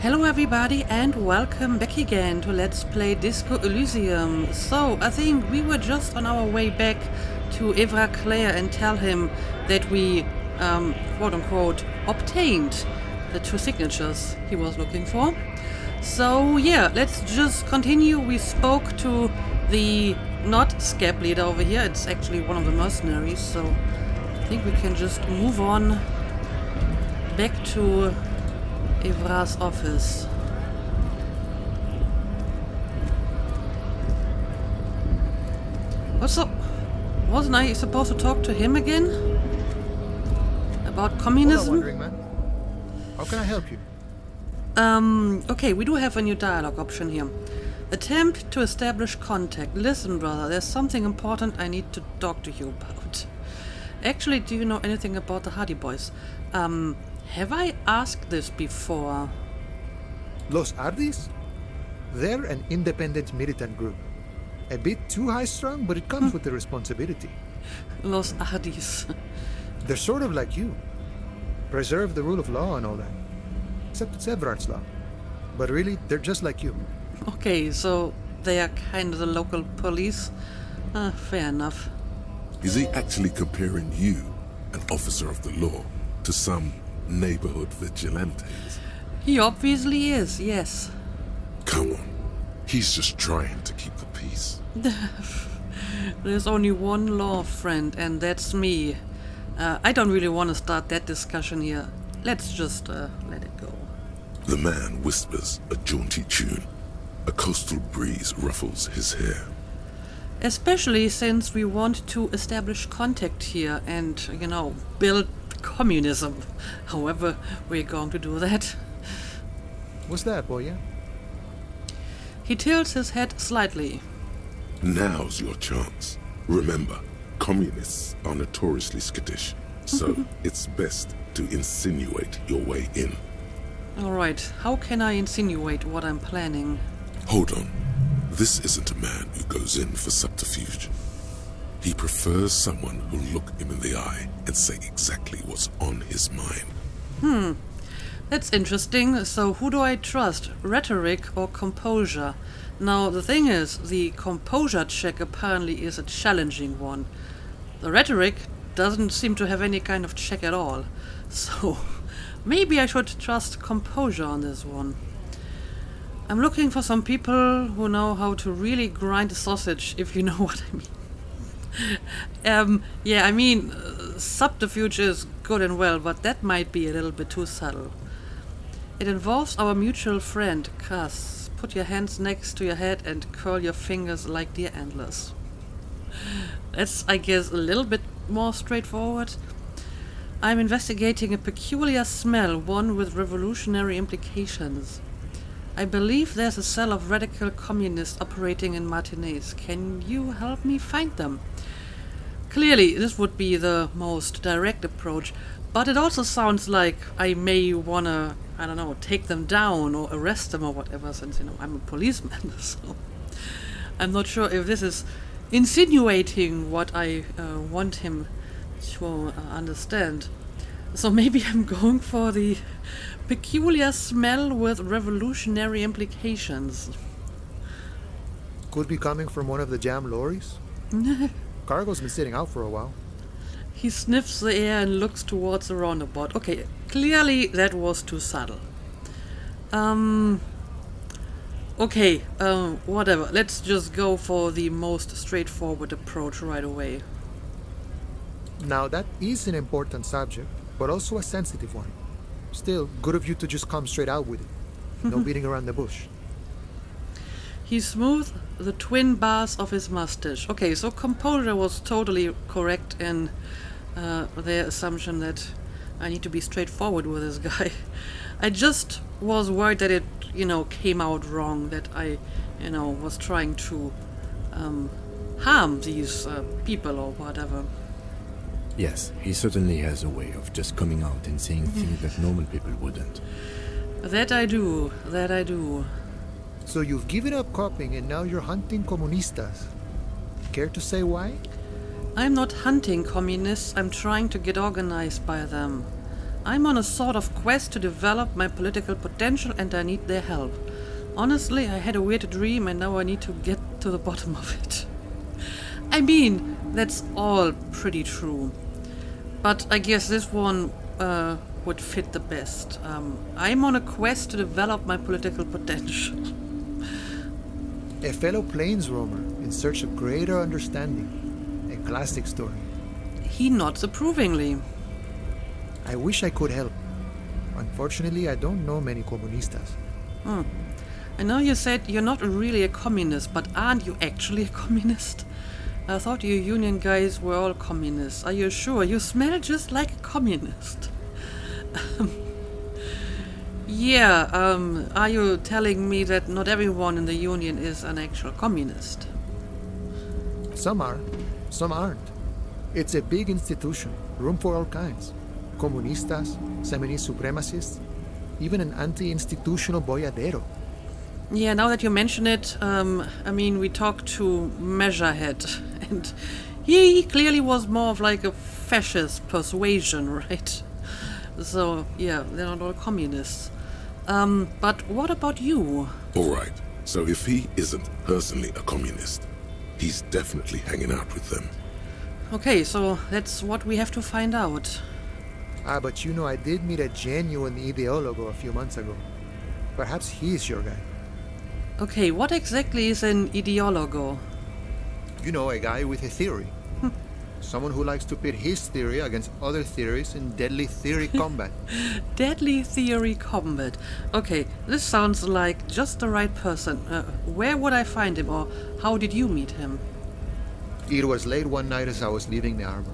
Hello everybody and welcome back again to Let's Play Disco Elysium. So, I think we were just on our way back to Evra Clare and tell him that we, quote-unquote, obtained the 2 signatures he was looking for. So, yeah, let's just continue. We spoke to the not scab leader over here. It's actually one of the mercenaries, so I think we can just move on back to Evra's office. What's up? Wasn't I supposed to talk to him again? About communism? Wondering, man. How can I help you? Okay, we do have a new dialogue option here. Attempt to establish contact. Listen, brother, there's something important I need to talk to you about. Actually, do you know anything about the Hardy Boys? Have I asked this before? Los Ardis? They're an independent militant group. A bit too high-strung, but it comes with the responsibility. Los Ardis. They're sort of like you. Preserve the rule of law and all that. Except it's Everard's law. But really, they're just like you. Okay, so they are kind of the local police. Fair enough. Is he actually comparing you, an officer of the law, to some neighborhood vigilantes? He obviously is, yes. Come on. He's just trying to keep the peace. There's only one law, friend, and that's me. I don't really want to start that discussion here. Let's just let it go. The man whispers a jaunty tune. A coastal breeze ruffles his hair. Especially since we want to establish contact here and, you know, build communism. However, we're going to do that. What's that, boy, yeah? He tilts his head slightly. Now's your chance. Remember, communists are notoriously skittish, so it's best to insinuate your way in. Alright, how can I insinuate what I'm planning? Hold on. This isn't a man who goes in for subterfuge. He prefers someone who'll look him in the eye and say exactly what's on his mind. That's interesting. So who do I trust? Rhetoric or composure? Now, the thing is, the composure check apparently is a challenging one. The rhetoric doesn't seem to have any kind of check at all. So, maybe I should trust composure on this one. I'm looking for some people who know how to really grind a sausage, if you know what I mean. Yeah, I mean, subterfuge is good and well, but that might be a little bit too subtle. It involves our mutual friend, Cass. Put your hands next to your head and curl your fingers like deer antlers. That's, I guess, a little bit more straightforward. I'm investigating a peculiar smell, one with revolutionary implications. I believe there's a cell of radical communists operating in Martinez. Can you help me find them? Clearly, this would be the most direct approach, but it also sounds like I may wanna, I don't know, take them down or arrest them or whatever, since, you know, I'm a policeman, so I'm not sure if this is insinuating what I want him to understand. So maybe I'm going for the peculiar smell with revolutionary implications. Could be coming from one of the jam lorries. Cargo's been sitting out for a while. He sniffs the air and looks towards the roundabout. Okay, clearly that was too subtle. Okay, whatever. Let's just go for the most straightforward approach right away. Now, that is an important subject, but also a sensitive one. Still, good of you to just come straight out with it. No beating around the bush. He smoothed the twin bars of his mustache. Okay, so composure was totally correct in their assumption that I need to be straightforward with this guy. I just was worried that it, you know, came out wrong, that I, you know, was trying to harm these people or whatever. Yes, he certainly has a way of just coming out and saying things that normal people wouldn't. That I do, that I do. So you've given up copying and now you're hunting comunistas. Care to say why? I'm not hunting communists, I'm trying to get organized by them. I'm on a sort of quest to develop my political potential and I need their help. Honestly, I had a weird dream and now I need to get to the bottom of it. I mean, that's all pretty true. But I guess this one would fit the best. I'm on a quest to develop my political potential. A fellow plains roamer in search of greater understanding. A classic story. He nods approvingly. I wish I could help. Unfortunately, I don't know many comunistas. I know you said you're not really a communist, but aren't you actually a communist? I thought you union guys were all communists. Are you sure? You smell just like a communist. Are you telling me that not everyone in the union is an actual communist? Some are, some aren't. It's a big institution, room for all kinds. Comunistas, feminist supremacists, even an anti-institutional boyadero. Yeah, now that you mention it, we talked to Measurehead, and he clearly was more of like a fascist persuasion, right? So, yeah, they're not all communists. But what about you? Alright, so if he isn't personally a communist, he's definitely hanging out with them. Okay, so that's what we have to find out. But you know, I did meet a genuine ideologo a few months ago. Perhaps he's your guy. Okay, what exactly is an ideologo? You know, a guy with a theory. Someone who likes to pit his theory against other theories in deadly theory combat. Deadly theory combat. Okay, this sounds like just the right person. Where would I find him, or how did you meet him? It was late one night as I was leaving the arbor.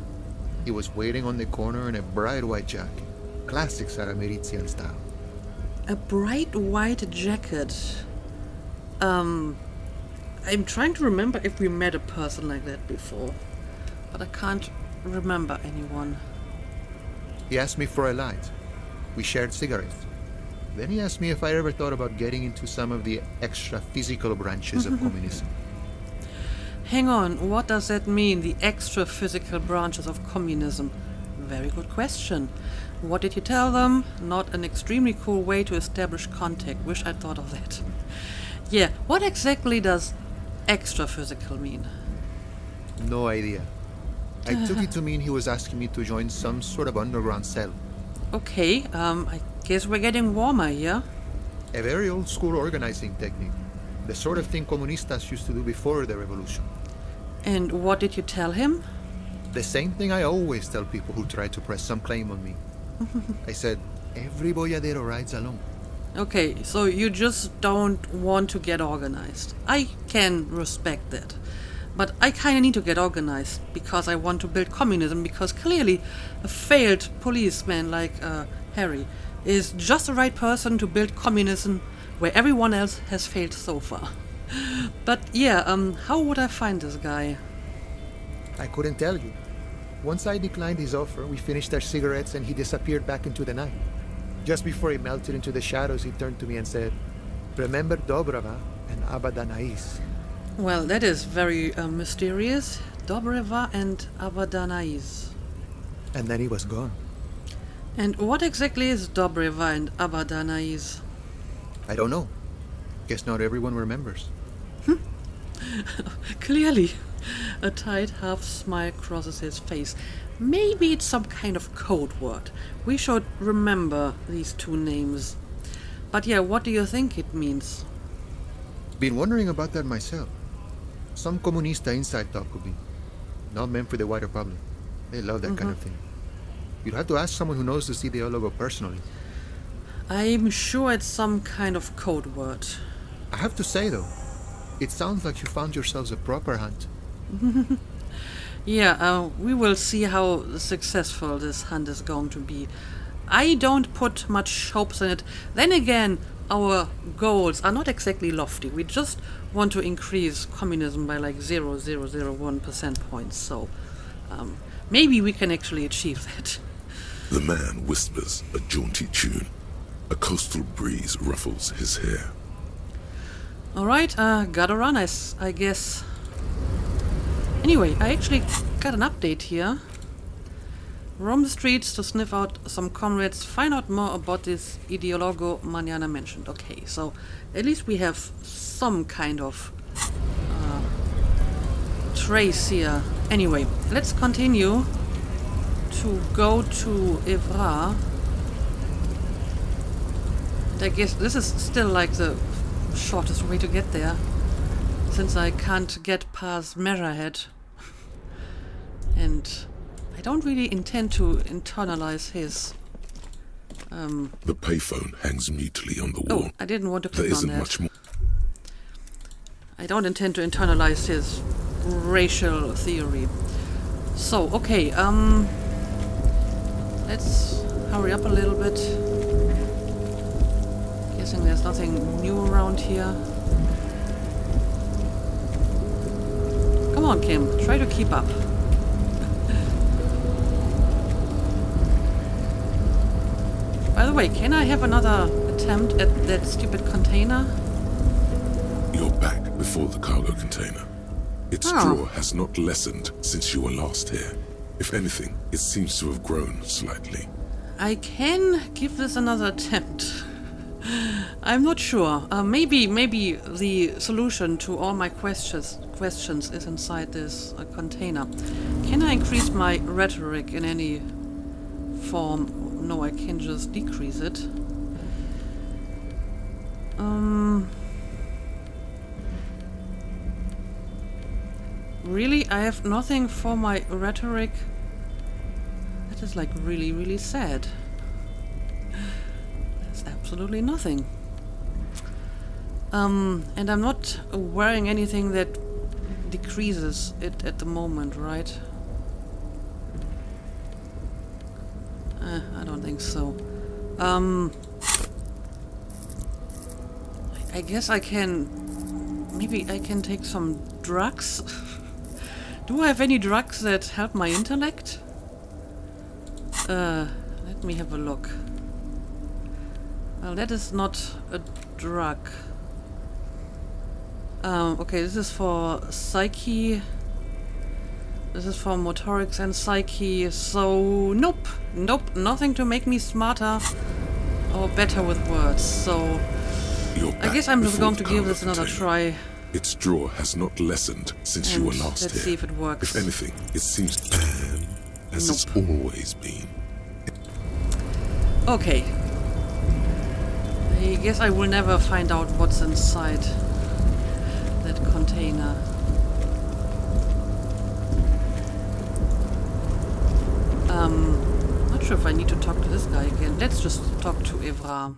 He was waiting on the corner in a bright white jacket. Classic Sarameritian style. A bright white jacket. I'm trying to remember if we met a person like that before, but I can't remember anyone. He asked me for a light. We shared cigarettes. Then he asked me if I ever thought about getting into some of the extra physical branches of communism. Hang on, what does that mean, the extra physical branches of communism? Very good question. What did you tell them? Not an extremely cool way to establish contact. Wish I'd thought of that. Yeah, what exactly does extra physical mean? No idea. I took it to mean he was asking me to join some sort of underground cell. Okay, I guess we're getting warmer here. A very old school organizing technique. The sort of thing comunistas used to do before the revolution. And what did you tell him? The same thing I always tell people who try to press some claim on me. I said, every boyadero rides alone. Okay, so you just don't want to get organized. I can respect that. But I kinda need to get organized because I want to build communism, because clearly a failed policeman like Harry is just the right person to build communism where everyone else has failed so far. But yeah, how would I find this guy? I couldn't tell you. Once I declined his offer, we finished our cigarettes and he disappeared back into the night. Just before he melted into the shadows, he turned to me and said, "Remember Dobrava and Abadanais." Well, that is very mysterious. Dobreva and Abadanais. And then he was gone. And what exactly is Dobreva and Abadanais? I don't know. Guess not everyone remembers. Clearly. A tight half smile crosses his face. Maybe it's some kind of code word. We should remember these two names. But yeah, what do you think it means? Been wondering about that myself. Some comunista inside talk could be. Not meant for the wider public. They love that kind of thing. You'd have to ask someone who knows the ideologo personally. I'm sure it's some kind of code word. I have to say though, it sounds like you found yourselves a proper hunt. Yeah, we will see how successful this hunt is going to be. I don't put much hopes in it. Then again, our goals are not exactly lofty. We just want to increase communism by like 0.001% points. So maybe we can actually achieve that. The man whispers a jaunty tune. A coastal breeze ruffles his hair. Alright, gotta run, I guess. Anyway, I actually got an update here. Roam the streets to sniff out some comrades, find out more about this ideologo Manana mentioned. Okay, so at least we have some kind of trace here. Anyway, let's continue to go to Evra. I guess this is still like the shortest way to get there, since I can't get past Mirrorhead. And I don't really intend to internalize his... The payphone hangs mutely on the wall. Oh, I didn't want to There click on isn't that. much more. I don't intend to internalize his racial theory. So, okay, let's hurry up a little bit. Guessing there's nothing new around here. Come on, Kim, try to keep up. By the way, can I have another attempt at that stupid container? You're back before the cargo container. Its Oh. draw has not lessened since you were last here. If anything, it seems to have grown slightly. I can give this another attempt. I'm not sure. Maybe the solution to all my questions is inside this container. Can I increase my rhetoric in any form? No, I can just decrease it. Really? I have nothing for my rhetoric? That is like really, really sad. There's absolutely nothing. And I'm not wearing anything that decreases it at the moment, right? I don't think so. I guess I can... Maybe I can take some drugs? Do I have any drugs that help my intellect? Let me have a look. Well, that is not a drug. Okay, this is for psyche. This is for motorics and psyche. So, nope. Nope, nothing to make me smarter or better with words. So, I guess I'm just going to give this another try. Its draw has not lessened since you were last let's here. see if it works. If anything, it seems as it's always been. Okay. I guess I will never find out what's inside that container. Not sure if I need to talk to this guy again. Let's just talk to Evra.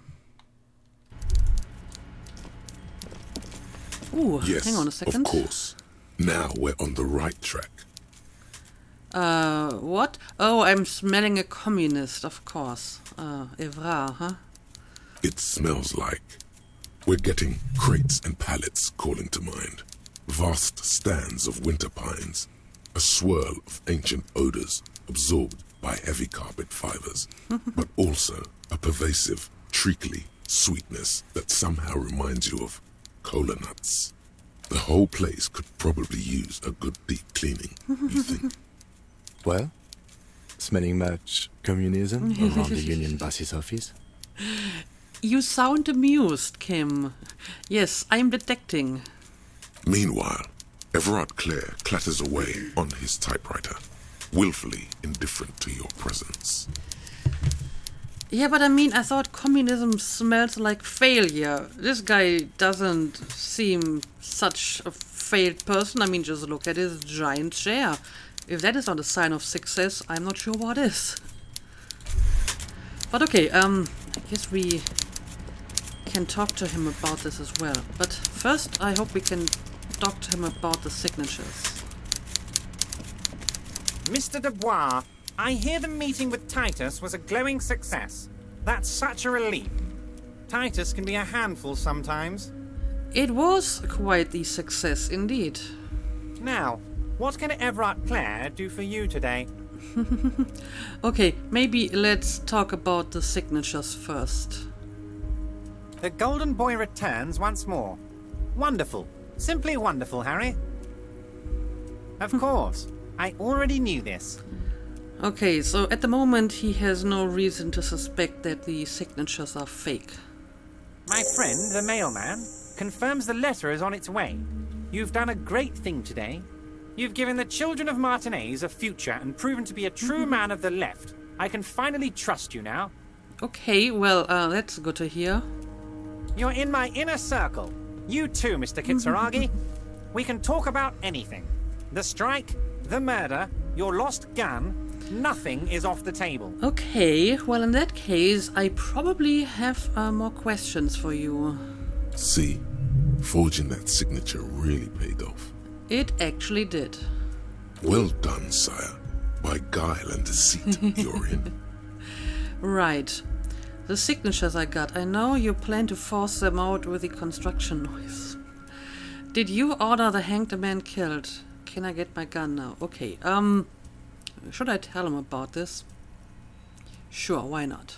Ooh, Yes, hang on a second. of course. Now we're on the right track. What? Oh, I'm smelling a communist, of course. Evra, huh? It smells like. We're getting crates and pallets calling to mind. Vast stands of winter pines. A swirl of ancient odors absorbed by heavy carpet fibers. But also a pervasive, treacly sweetness that somehow reminds you of cola nuts. The whole place could probably use a good deep cleaning, you think? Well, smelling much communism around the Union Basis office? You sound amused, Kim. Yes, I'm detecting. Meanwhile, Everard Clare clatters away on his typewriter, willfully indifferent to your presence. Yeah, but I mean, I thought communism smells like failure. This guy doesn't seem such a failed person. I mean, just look at his giant chair. If that is not a sign of success, I'm not sure what is. But okay, I guess we can talk to him about this as well. But first, I hope we can talk to him about the signatures. Mr. Dubois, I hear the meeting with Titus was a glowing success. That's such a relief. Titus can be a handful sometimes. It was quite the success indeed. Now, what can Everard Clare do for you today? Okay, maybe let's talk about the signatures first. The Golden Boy returns once more. Wonderful. Simply wonderful, Harry. Of course. I already knew this. Okay, so at the moment he has no reason to suspect that the signatures are fake. My friend, the mailman, confirms the letter is on its way. You've done a great thing today. You've given the children of Martinez a future and proven to be a true man of the left. I can finally trust you now. Okay, well, that's good to hear. You're in my inner circle. You too, Mr. Kitsuragi. We can talk about anything. The strike, the murder, your lost gun. Nothing is off the table. Okay, well, in that case, I probably have more questions for you. See, forging that signature really paid off. It actually did. Well done, sire. By guile and deceit, you're in. Right. The signatures I got. I know you plan to force them out with the construction noise. Did you order the hanged man killed? Can I get my gun now? Okay, should I tell him about this? Sure, why not?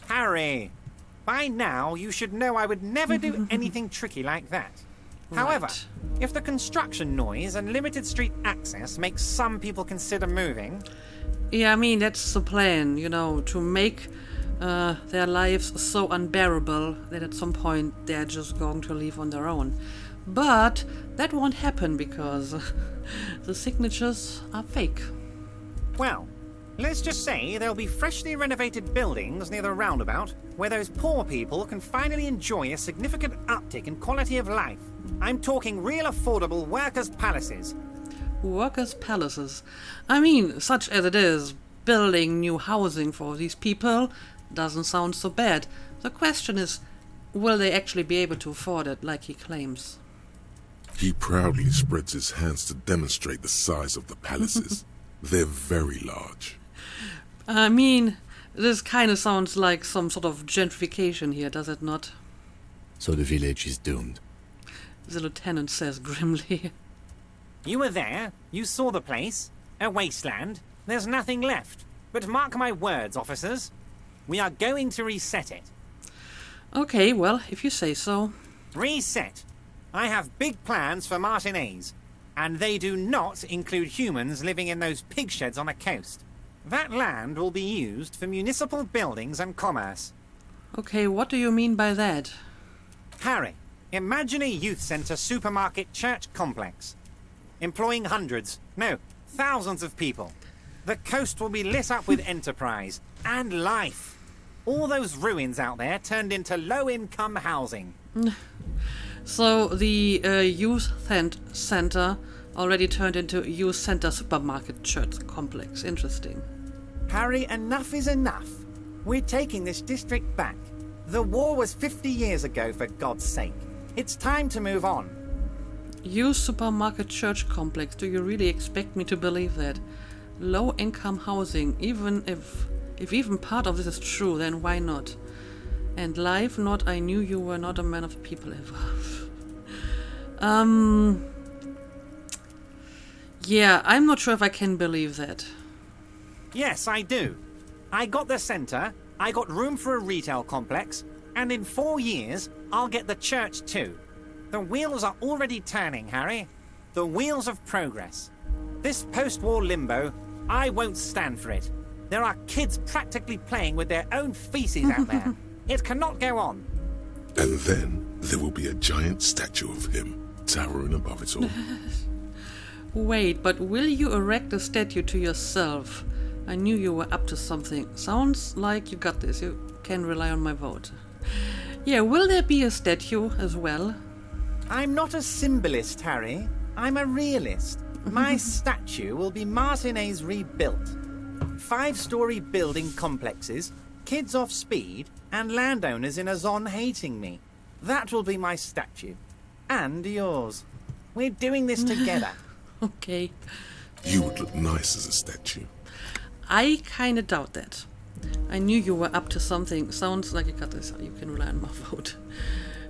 Harry, by now you should know I would never do anything tricky like that. However, Right. if the construction noise and limited street access makes some people consider moving, Yeah, I mean, that's the plan, you know, to make their lives so unbearable that at some point they're just going to leave on their own. But that won't happen because the signatures are fake. well, let's just say there'll be freshly renovated buildings near the roundabout where those poor people can finally enjoy a significant uptick in quality of life. I'm talking real affordable workers' palaces. Workers' palaces. I mean, such as it is, building new housing for these people doesn't sound so bad. The question is, will they actually be able to afford it like he claims? He proudly spreads his hands to demonstrate the size of the palaces. They're very large. I mean, this kind of sounds like some sort of gentrification here, does it not? So the village is doomed. The lieutenant says grimly. You were there, you saw the place, a wasteland, there's nothing left. But mark my words, officers, we are going to reset it. Okay, well, if you say so. Reset! I have big plans for Martinez, and they do not include humans living in those pig sheds on the coast. That land will be used for municipal buildings and commerce. Okay, what do you mean by that? Harry, imagine a youth centre supermarket church complex, employing hundreds, no, thousands of people. The coast will be lit up with enterprise and life. All those ruins out there turned into low-income housing. So the youth center already turned into youth center supermarket church complex. Interesting. Harry, enough is enough. We're taking this district back. The war was 50 years ago, for God's sake. It's time to move on. Youth supermarket church complex. Do you really expect me to believe that? Low income housing, even if even part of this is true, then why not? And life not, I knew you were not a man of the people ever. Yeah, I'm not sure if I can believe that. Yes, I do. I got the centre, I got room for a retail complex, and in 4 years, I'll get the church too. The wheels are already turning, Harry. The wheels of progress. This post-war limbo, I won't stand for it. There are kids practically playing with their own feces out there. It cannot go on. And then there will be a giant statue of him towering above it all. Wait, but will you erect a statue to yourself? I knew you were up to something. Sounds like you got this. You can rely on my vote. Yeah, will there be a statue as well? I'm not a symbolist, Harry. I'm a realist. My statue will be Martinez rebuilt. 5-story building complexes, kids off speed, and landowners in a zone hating me. That will be my statue. And yours. We're doing this together. Okay. You would look nice as a statue. I kinda doubt that. I knew you were up to something. Sounds like you got this. You can rely on my vote.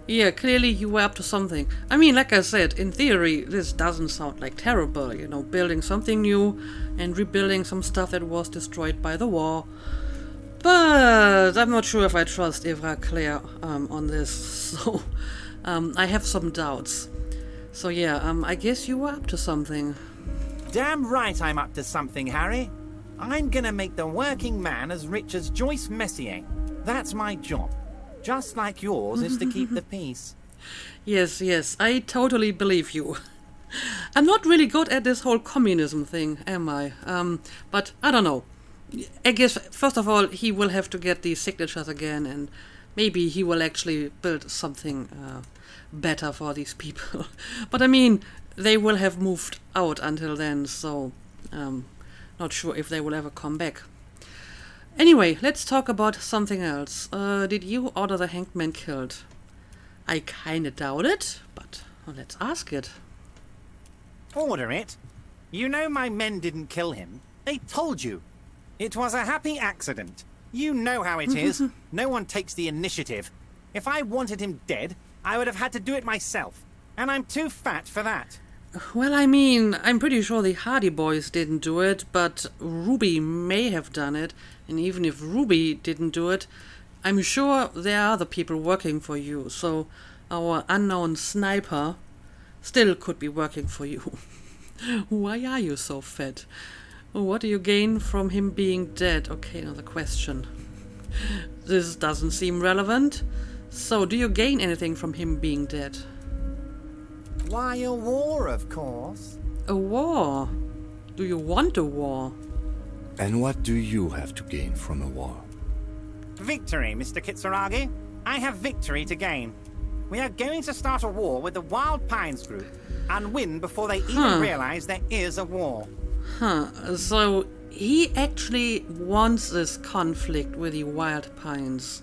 Yeah, clearly you were up to something. I mean, like I said, in theory, this doesn't sound like terrible, you know, building something new and rebuilding some stuff that was destroyed by the war. But I'm not sure if I trust Evra Clare on this, so I have some doubts. So yeah, I guess you were up to something. Damn right I'm up to something, Harry. I'm gonna make the working man as rich as Joyce Messier. That's my job. Just like yours is to keep the peace. Yes, I totally believe you. I'm not really good at this whole communism thing, am I? But I don't know. I guess, first of all, he will have to get these signatures again, and maybe he will actually build something better for these people. But I mean, they will have moved out until then, so not sure if they will ever come back. Anyway, let's talk about something else. Did you order the hanged man killed? I kinda doubt it, but let's ask it. Order it? You know my men didn't kill him. They told you. It was a happy accident. You know how it is. No one takes the initiative. If I wanted him dead, I would have had to do it myself. And I'm too fat for that. Well, I mean, I'm pretty sure the Hardy Boys didn't do it, but Ruby may have done it. And even if Ruby didn't do it, I'm sure there are other people working for you. So our unknown sniper still could be working for you. Why are you so fat? What do you gain from him being dead? Okay, another question. This doesn't seem relevant. So, do you gain anything from him being dead? Why, a war, of course. A war? Do you want a war? And what do you have to gain from a war? Victory, Mr. Kitsuragi. I have victory to gain. We are going to start a war with the Wild Pines group and win before they even realize there is a war. So he actually wants this conflict with the Wild Pines.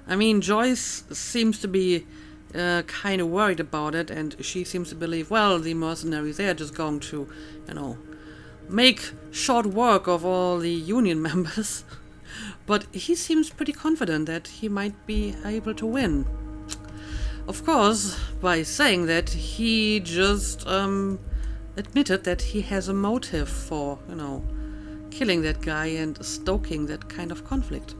I mean, Joyce seems to be kind of worried about it, and she seems to believe, well, the mercenaries, they are just going to, make short work of all the Union members. But he seems pretty confident that he might be able to win. Of course, by saying that, he just admitted that he has a motive for, killing that guy and stoking that kind of conflict.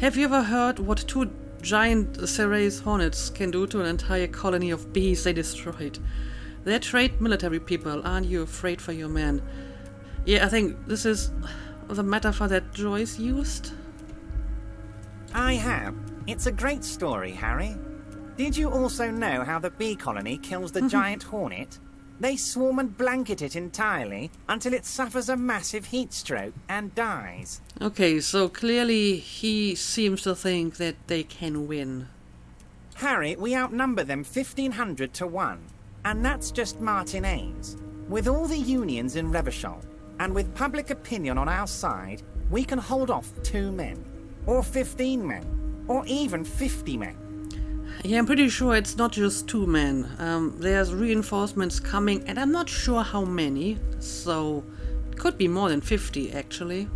Have you ever heard what 2 giant Ceres hornets can do to an entire colony of bees they destroyed? They're trained military people. Aren't you afraid for your men? Yeah, I think this is the metaphor that Joyce used. I have. It's a great story, Harry. Did you also know how the bee colony kills the giant hornet? They swarm and blanket it entirely until it suffers a massive heat stroke and dies. Okay, so clearly he seems to think that they can win. Harry, we outnumber them 1,500 to 1. And that's just Martinez. With all the unions in Revachol, and with public opinion on our side, we can hold off 2 men. Or 15 men. Or even 50 men. Yeah, I'm pretty sure it's not just 2 men. There's reinforcements coming, and I'm not sure how many, so it could be more than 50, actually.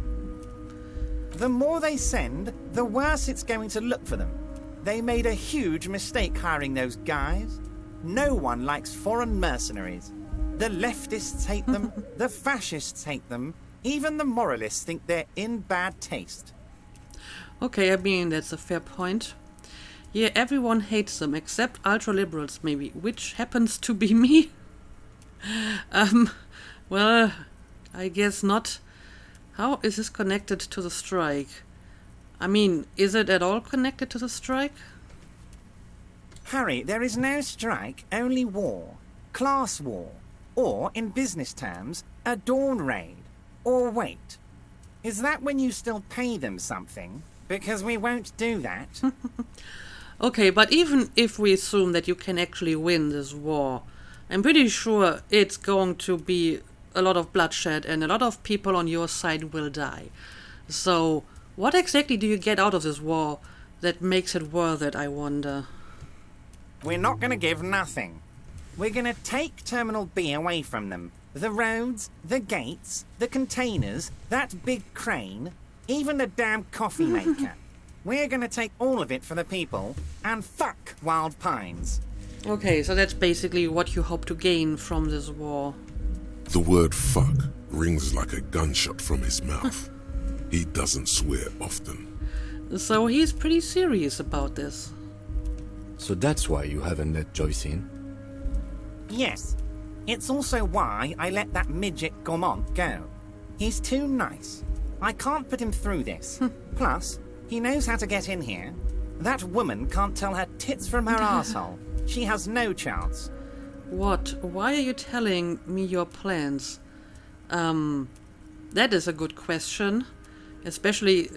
The more they send, the worse it's going to look for them. They made a huge mistake hiring those guys. No one likes foreign mercenaries. The leftists hate them, the fascists hate them, even the moralists think they're in bad taste. Okay, I mean, that's a fair point. Yeah, everyone hates them, except ultra-liberals, maybe, which happens to be me. Well, I guess not. How is this connected to the strike? I mean, is it at all connected to the strike? Harry, there is no strike, only war. Class war. Or, in business terms, a dawn raid. Or wait. Is that when you still pay them something? Because we won't do that. Okay, but even if we assume that you can actually win this war, I'm pretty sure it's going to be a lot of bloodshed and a lot of people on your side will die. So, what exactly do you get out of this war that makes it worth it, I wonder? We're not going to give nothing. We're going to take Terminal B away from them. The roads, the gates, the containers, that big crane, even the damn coffee maker. We're going to take all of it for the people, and fuck Wild Pines. Okay, so that's basically what you hope to gain from this war. The word fuck rings like a gunshot from his mouth. He doesn't swear often. So he's pretty serious about this. So that's why you haven't let Joyce in? Yes. It's also why I let that midget Gaumont go. He's too nice. I can't put him through this. Plus, he knows how to get in here. That woman can't tell her tits from her arsehole. She has no chance. What? Why are you telling me your plans? That is a good question. Especially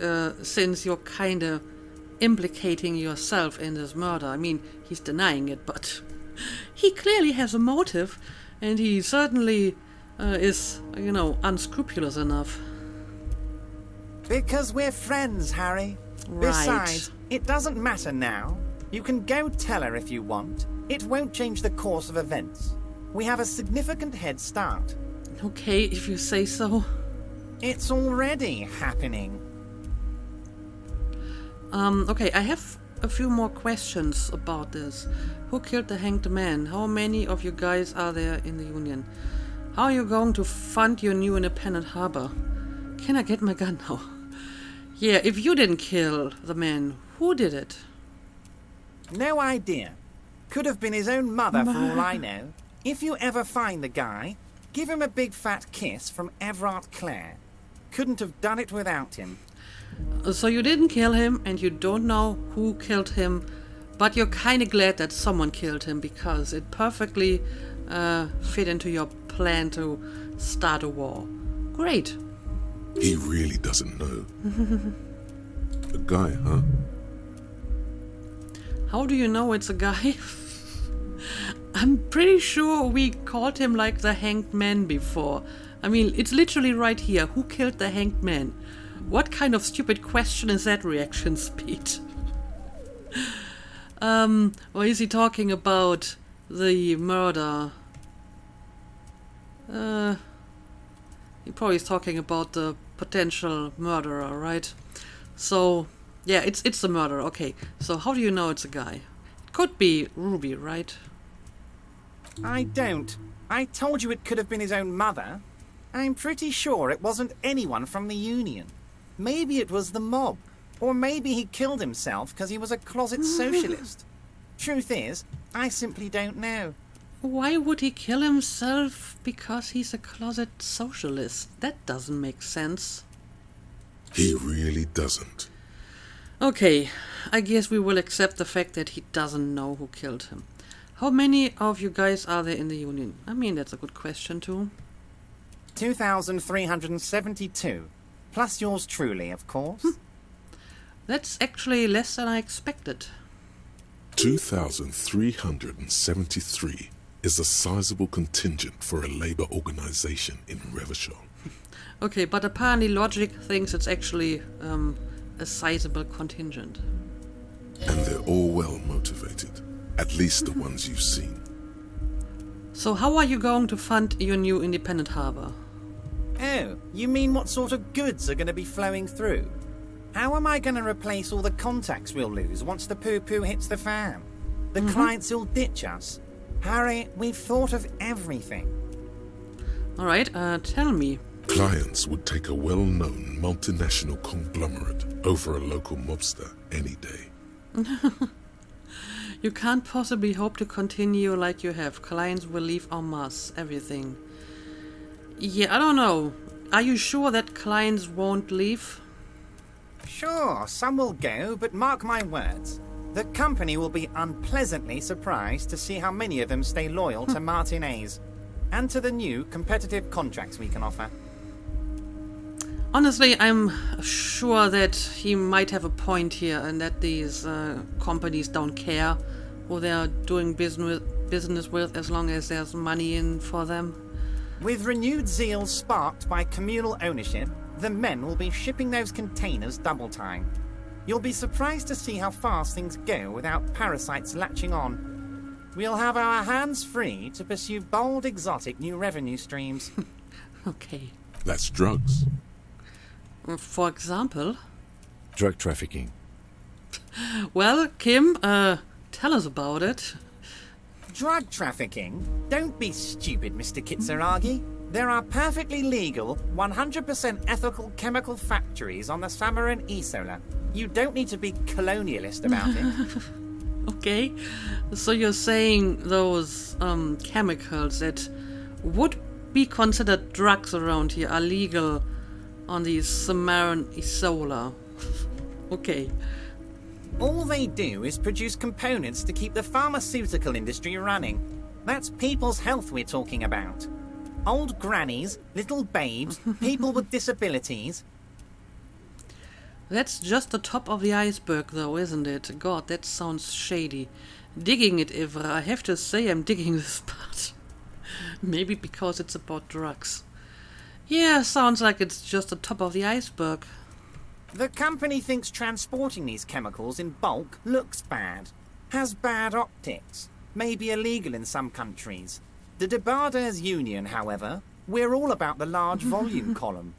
since you're kind of implicating yourself in this murder. I mean, he's denying it, but he clearly has a motive, and he certainly is, unscrupulous enough. Because we're friends, Harry. Right. Besides, it doesn't matter now. You can go tell her if you want. It won't change the course of events. We have a significant head start. Okay, if you say so. It's already happening. Okay, I have a few more questions about this. Who killed the hanged man? How many of you guys are there in the Union? How are you going to fund your new independent harbor? Can I get my gun now? Yeah, if you didn't kill the man, who did it? No idea. Could have been his own mother for all I know. If you ever find the guy, give him a big fat kiss from Evra Clare. Couldn't have done it without him. So you didn't kill him, and you don't know who killed him, but you're kind of glad that someone killed him because it perfectly fit into your plan to start a war. Great. He really doesn't know. A guy, huh? How do you know it's a guy? I'm pretty sure we called him like the hanged man before. I mean, it's literally right here. Who killed the hanged man? What kind of stupid question is that, reaction speed? Or is he talking about the murder? He probably is talking about the potential murderer, right? So, yeah, it's the murderer. Okay, so how do you know it's a guy? It could be Ruby, right? I don't. I told you it could have been his own mother. I'm pretty sure it wasn't anyone from the Union. Maybe it was the mob. Or maybe he killed himself because he was a closet socialist. Truth is, I simply don't know. Why would he kill himself because he's a closet socialist? That doesn't make sense. He really doesn't. Okay, I guess we will accept the fact that he doesn't know who killed him. How many of you guys are there in the Union? I mean, that's a good question too. 2,372. Plus yours truly, of course. That's actually less than I expected. 2,373 is a sizable contingent for a labor organization in Revachol. Okay, but apparently Logic thinks it's actually a sizable contingent. And they're all well motivated. At least the ones you've seen. So how are you going to fund your new independent harbor? Oh, you mean what sort of goods are going to be flowing through? How am I going to replace all the contacts we'll lose once the poo-poo hits the fan? The clients will ditch us. Harry, we've thought of everything. Alright, tell me. Clients would take a well-known multinational conglomerate over a local mobster any day. You can't possibly hope to continue like you have. Clients will leave en masse, everything. Yeah, I don't know. Are you sure that clients won't leave? Sure, some will go, but mark my words. The company will be unpleasantly surprised to see how many of them stay loyal to Martinez and to the new competitive contracts we can offer. Honestly, I'm sure that he might have a point here and that these companies don't care who they are doing business with as long as there's money in for them. With renewed zeal sparked by communal ownership, the men will be shipping those containers double time. You'll be surprised to see how fast things go without parasites latching on. We'll have our hands free to pursue bold, exotic new revenue streams. Okay. That's drugs. For example? Drug trafficking. Well, Kim, tell us about it. Drug trafficking? Don't be stupid, Mr. Kitsuragi. There are perfectly legal, 100% ethical chemical factories on the Samaran Isola. You don't need to be colonialist about it. Okay, so you're saying those chemicals that would be considered drugs around here are legal on the Samaran Isola. Okay. All they do is produce components to keep the pharmaceutical industry running. That's people's health we're talking about. Old grannies, little babes, people with disabilities. That's just the top of the iceberg, though, isn't it? God, that sounds shady. Digging it, Evra. I have to say I'm digging this part. Maybe because it's about drugs. Yeah, sounds like it's just the top of the iceberg. The company thinks transporting these chemicals in bulk looks bad, has bad optics, may be illegal in some countries. The Debarders Union, however, we're all about the large volume column.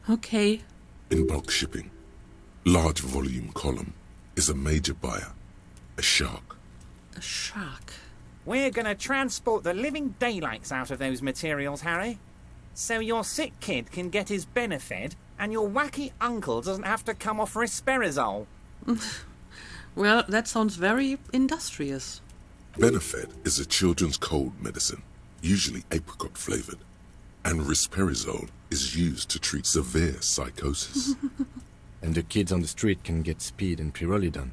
Okay. In bulk shipping, large volume column is a major buyer, a shark. A shark. We're gonna transport the living daylights out of those materials, Harry. So your sick kid can get his benefed and your wacky uncle doesn't have to come off risperidone. Well, that sounds very industrious. Benefed is a children's cold medicine, usually apricot flavored, and risperidone is used to treat severe psychosis. And the kids on the street can get speed and pyrrolidone.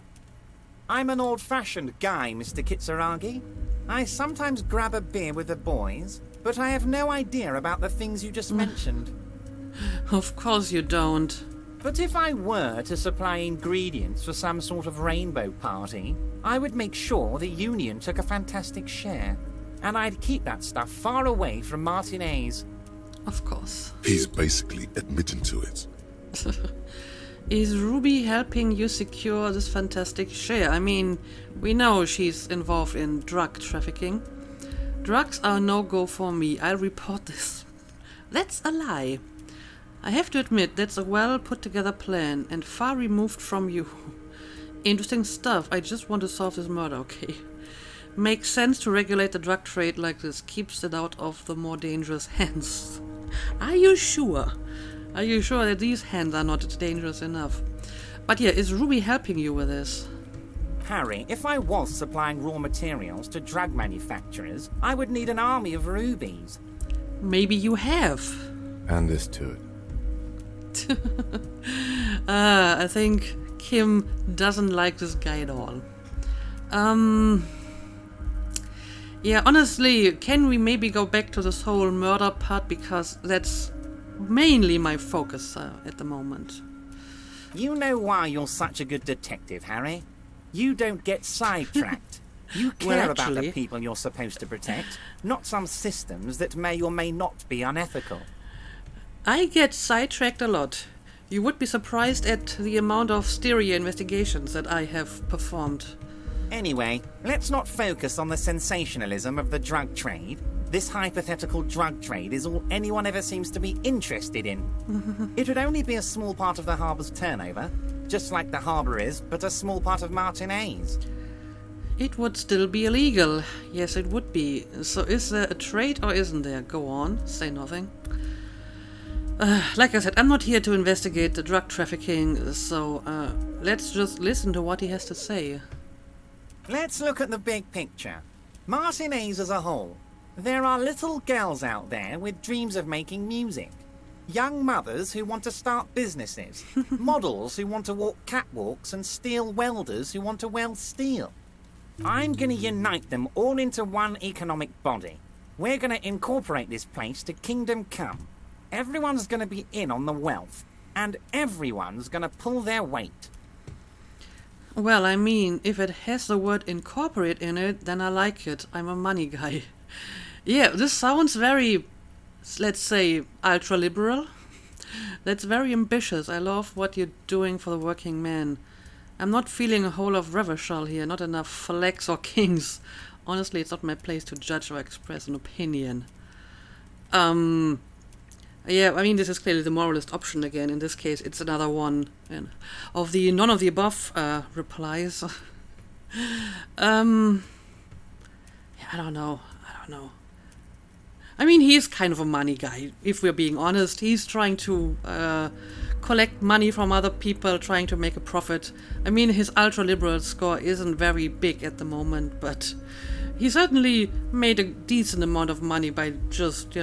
I'm an old-fashioned guy, Mr. Kitsuragi. I sometimes grab a beer with the boys, but I have no idea about the things you just mentioned. Of course you don't. But if I were to supply ingredients for some sort of rainbow party, I would make sure the Union took a fantastic share. And I'd keep that stuff far away from Martinez. Of course. He's basically admitting to it. Is Ruby helping you secure this fantastic share? I mean, we know she's involved in drug trafficking. Drugs are no-go for me. I'll report this. That's a lie. I have to admit, that's a well put together plan and far removed from you. Interesting stuff. I just want to solve this murder, okay? Makes sense to regulate the drug trade like this. Keeps it out of the more dangerous hands. Are you sure? Are you sure that these hands are not dangerous enough? But yeah, is Ruby helping you with this? Harry, if I was supplying raw materials to drug manufacturers, I would need an army of rubies. Maybe you have. Understood. I think Kim doesn't like this guy at all. Yeah, honestly, can we maybe go back to this whole murder part, because that's mainly my focus at the moment. You know why you're such a good detective, Harry? You don't get sidetracked. You care about the people you're supposed to protect, not some systems that may or may not be unethical. I get sidetracked a lot. You would be surprised at the amount of stereo investigations that I have performed. Anyway, let's not focus on the sensationalism of the drug trade. This hypothetical drug trade is all anyone ever seems to be interested in. It would only be a small part of the harbour's turnover, just like the harbour is, but a small part of Martinez. It would still be illegal. Yes, it would be. So is there a trade or isn't there? Go on, say nothing. Like I said, I'm not here to investigate the drug trafficking, so let's just listen to what he has to say. Let's look at the big picture. Martinez as a whole. There are little girls out there with dreams of making music. Young mothers who want to start businesses. Models who want to walk catwalks, and steel welders who want to weld steel. I'm going to unite them all into one economic body. We're going to incorporate this place to Kingdom Come. Everyone's going to be in on the wealth, and everyone's going to pull their weight. Well, I mean, if it has the word incorporate in it, then I like it. I'm a money guy. Yeah, this sounds very, let's say, ultra-liberal. That's very ambitious. I love what you're doing for the working man. I'm not feeling a whole of Revachol here, not enough flags or kings. Honestly, it's not my place to judge or express an opinion. Yeah, I mean, this is clearly the moralist option again. In this case, it's another one of the none of the above replies. Yeah, I don't know. I mean, he's kind of a money guy, if we're being honest. He's trying to collect money from other people trying to make a profit. I mean, his ultra-liberal score isn't very big at the moment, but he certainly made a decent amount of money by just,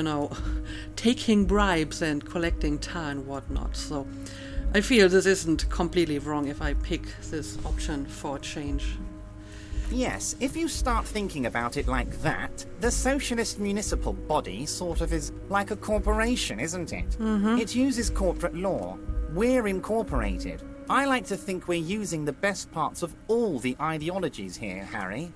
taking bribes and collecting tar and whatnot. So I feel this isn't completely wrong if I pick this option for a change. Yes, if you start thinking about it like that, the socialist municipal body sort of is like a corporation, isn't it? Mm-hmm. It uses corporate law. We're incorporated. I like to think we're using the best parts of all the ideologies here, Harry.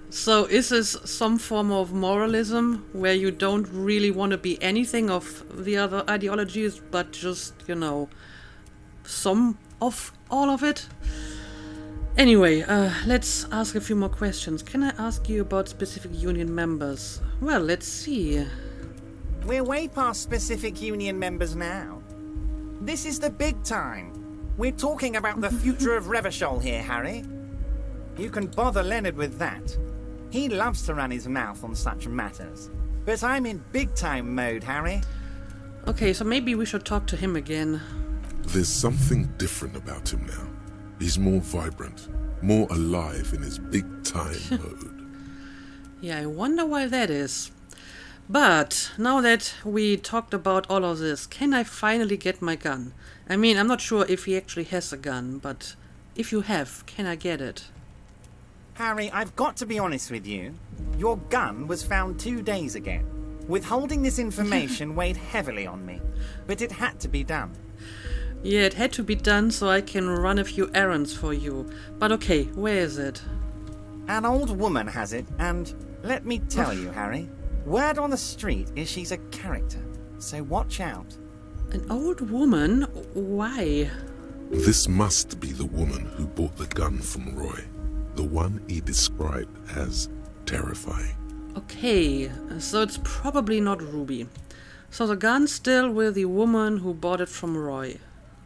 So is this some form of moralism, where you don't really want to be anything of the other ideologies, but just, some of all of it? Anyway, let's ask a few more questions. Can I ask you about specific union members? Well, let's see. We're way past specific union members now. This is the big time. We're talking about the future of Revachol here, Harry. You can bother Leonard with that. He loves to run his mouth on such matters. But I'm in big-time mode, Harry. Okay, so maybe we should talk to him again. There's something different about him now. He's more vibrant, more alive in his big-time mode. Yeah, I wonder why that is. But now that we talked about all of this, can I finally get my gun? I mean, I'm not sure if he actually has a gun, but if you have, can I get it? Harry, I've got to be honest with you. Your gun was found 2 days ago. Withholding this information weighed heavily on me, but it had to be done. Yeah, it had to be done so I can run a few errands for you. But okay, where is it? An old woman has it, and let me tell you, Harry, word on the street is she's a character, so watch out. An old woman? Why? This must be the woman who bought the gun from Roy. The one he described as terrifying. Okay, so it's probably not Ruby. So the gun's still with the woman who bought it from Roy.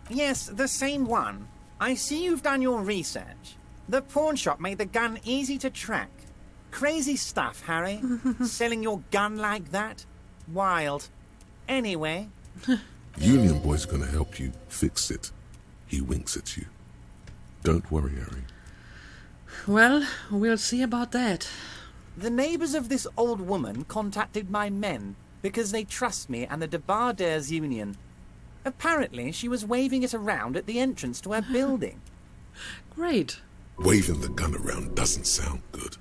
Yes, the same one. I see you've done your research. The pawn shop made the gun easy to track. Crazy stuff, Harry. Selling your gun like that? Wild. Anyway. Union Boy's gonna help you fix it. He winks at you. Don't worry, Harry. Well, we'll see about that. The neighbours of this old woman contacted my men because they trust me and the Debarders Union. Apparently, she was waving it around at the entrance to her building. Great. Waving the gun around doesn't sound good.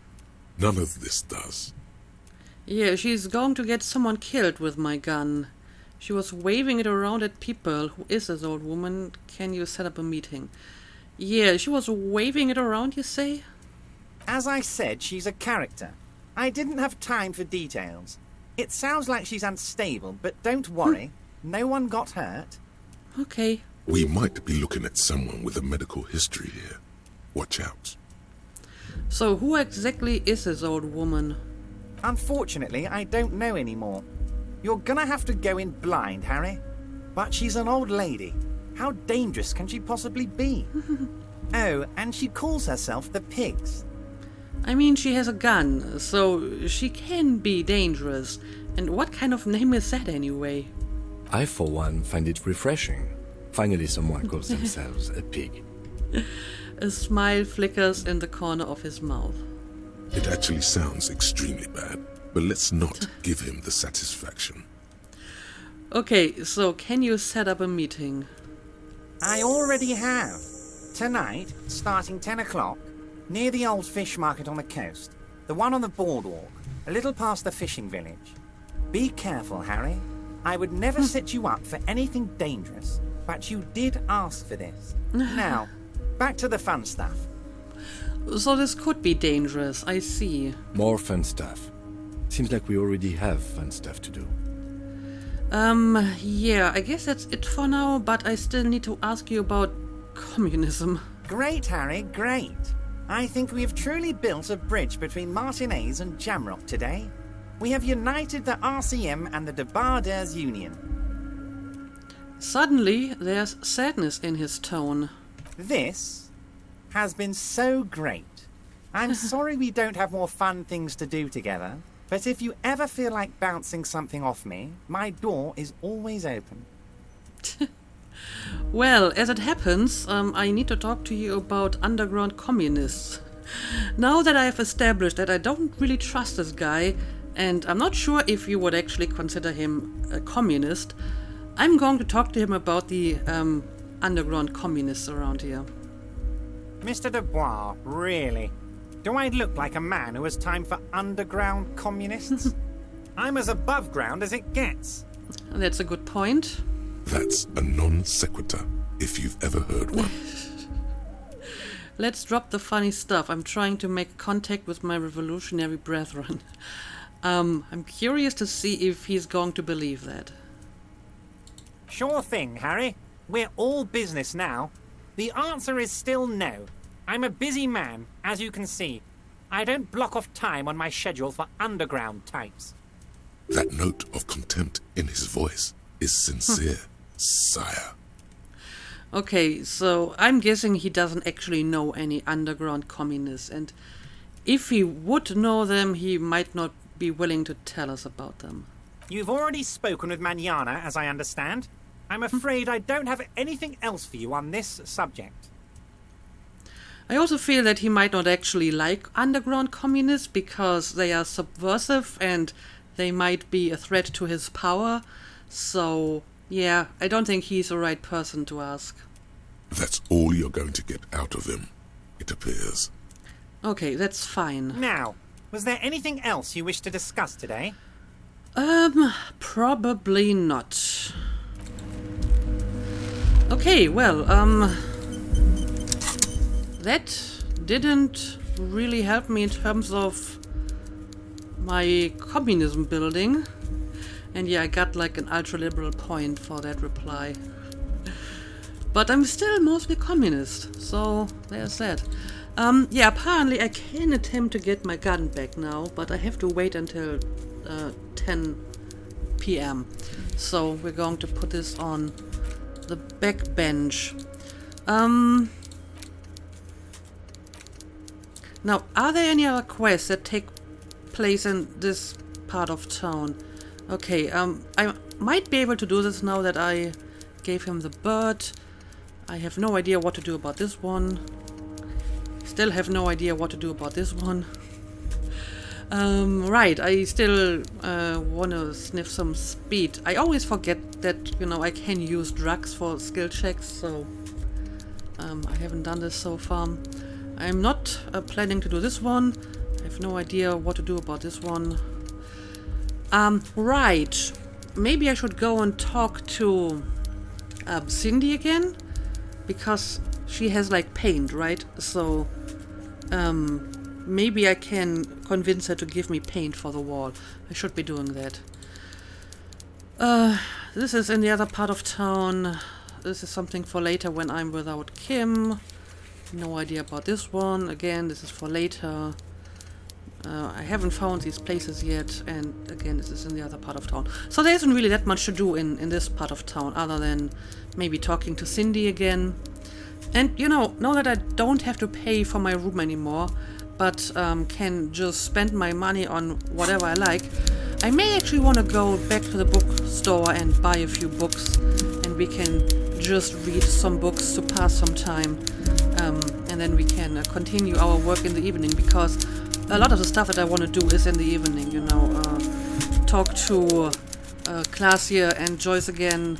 None of this does. Yeah, she's going to get someone killed with my gun. She was waving it around at people. Who is this old woman? Can you set up a meeting? Yeah, she was waving it around, you say? As I said, she's a character. I didn't have time for details. It sounds like she's unstable, but don't worry. No one got hurt. Okay. We might be looking at someone with a medical history here. Watch out. So who exactly is this old woman? Unfortunately, I don't know anymore. You're gonna have to go in blind, Harry. But she's an old lady. How dangerous can she possibly be? Oh, and she calls herself the Pigs. I mean, she has a gun, so she can be dangerous. And what kind of name is that anyway? I, for one, find it refreshing. Finally, someone calls themselves a pig. A smile flickers in the corner of his mouth. It actually sounds extremely bad, but let's not give him the satisfaction. Okay, so can you set up a meeting? I already have. Tonight, starting 10 o'clock, near the old fish market on the coast. The one on the boardwalk, a little past the fishing village. Be careful, Harry. I would never set you up for anything dangerous, but you did ask for this. Now, back to the fun stuff. So this could be dangerous, I see. More fun stuff. Seems like we already have fun stuff to do. Yeah, I guess that's it for now, but I still need to ask you about communism. Great, Harry, great. I think we have truly built a bridge between Martinez and Jamrock today. We have united the RCM and the Debarders Union. Suddenly, there's sadness in his tone. This has been so great. I'm sorry we don't have more fun things to do together, but if you ever feel like bouncing something off me, my door is always open. Well, as it happens, I need to talk to you about underground communists. Now that I've established that I don't really trust this guy, and I'm not sure if you would actually consider him a communist, I'm going to talk to him about the underground communists around here. Mr. Dubois, really? Do I look like a man who has time for underground communists? I'm as above ground as it gets. That's a good point. That's a non sequitur, if you've ever heard one. Let's drop the funny stuff. I'm trying to make contact with my revolutionary brethren. I'm curious to see if he's going to believe that. Sure thing, Harry. We're all business now. The answer is still no. I'm a busy man, as you can see. I don't block off time on my schedule for underground types. That note of contempt in his voice is sincere, sire. Okay, so I'm guessing he doesn't actually know any underground communists, and if he would know them, he might not be willing to tell us about them. You've already spoken with Manana, as I understand. I'm afraid I don't have anything else for you on this subject. I also feel that he might not actually like underground communists because they are subversive and they might be a threat to his power. So, yeah, I don't think he's the right person to ask. That's all you're going to get out of him, it appears. Okay, that's fine. Now, was there anything else you wish to discuss today? Probably not. Okay, well, that didn't really help me in terms of my communism building. And yeah, I got like an ultra-liberal point for that reply. But I'm still mostly communist, so there's that. Yeah, apparently I can attempt to get my gun back now, but I have to wait until 10 p.m. So we're going to put this on the back bench. Now, are there any other quests that take place in this part of town? Okay, I might be able to do this now that I gave him the bird. I have no idea what to do about this one. Still have no idea what to do about this one. Right, I still want to sniff some speed. I always forget that, you know, I can use drugs for skill checks, so I haven't done this so far. I'm not planning to do this one. I have no idea what to do about this one. Right. Maybe I should go and talk to Cindy again, because she has like paint, right? So maybe I can convince her to give me paint for the wall. I should be doing that. This is in the other part of town. This is something for later when I'm without Kim. No idea about this one. Again, this is for later. I haven't found these places yet, and again, this is in the other part of town. So there isn't really that much to do in this part of town, other than maybe talking to Cindy again. And, you know, now that I don't have to pay for my room anymore, but can just spend my money on whatever I like, I may actually want to go back to the bookstore and buy a few books, and we can just read some books to pass some time, and then we can continue our work in the evening, because a lot of the stuff that I want to do is in the evening, you know, talk to Clare and Joyce again,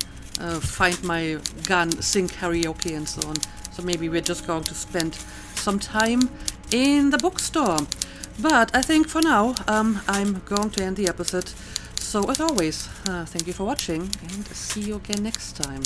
find my gun, sing karaoke and so on. So maybe we're just going to spend some time in the bookstore. But I think for now, I'm going to end the episode. So as always, thank you for watching, and see you again next time.